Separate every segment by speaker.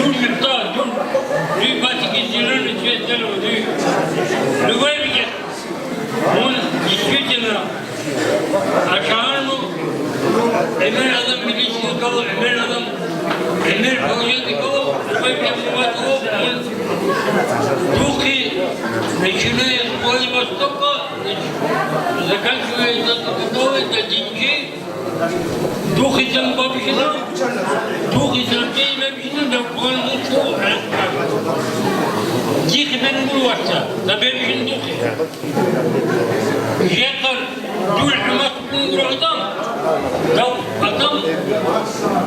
Speaker 1: Дун мечта, дун. Дун батики зеленый цвет дерева, дун. Любой вид. Он действительно aşağının emir adam bilinçli kalıp, emir kavuştu kalıp, böyle muvat olup, духи начинают с Востока, заканчивается до детей, дух исlam babişinin, дух исlam değil babişinin de konuşu Дих ben bulvarsa, da babişinin duhu. Yakar, dul hümat bulgur adam,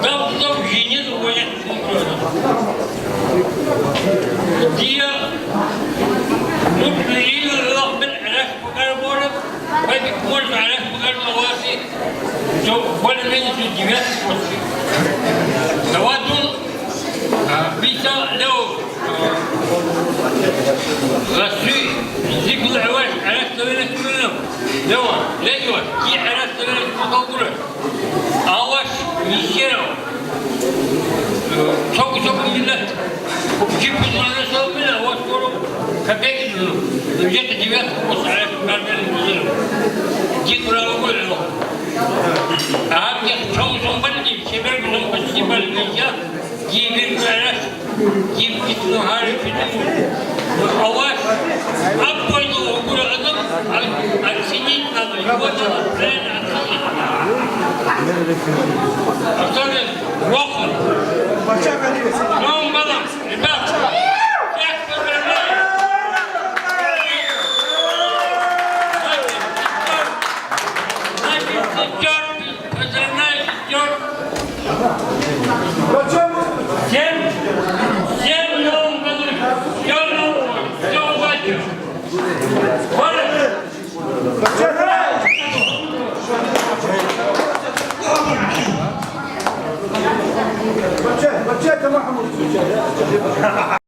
Speaker 1: dav jenir oyak bulgur adam. Diye مبنيين الله بالعلاج بقال بورد هذيك مول العلاج بقال مواسي جو ولا من الجبال توازن بيتا لو غسي ذيك العواج على سبيل منهم لو لا يوجد كي على سبيل المتطور اواش يشيروا çok millet kim bunlara savunmuyor o soru köpek ücret edebiyat olsaydı vermenin güzel cidden böyle abi çok bana değil sefer bizim başımız balınca gibi böyle gibi gitno harifinin avaş akbaydı o adam aksinin adı yuvadan ben aksinin aksinin vakın non madam ribet
Speaker 2: Бачайте, Махмуд.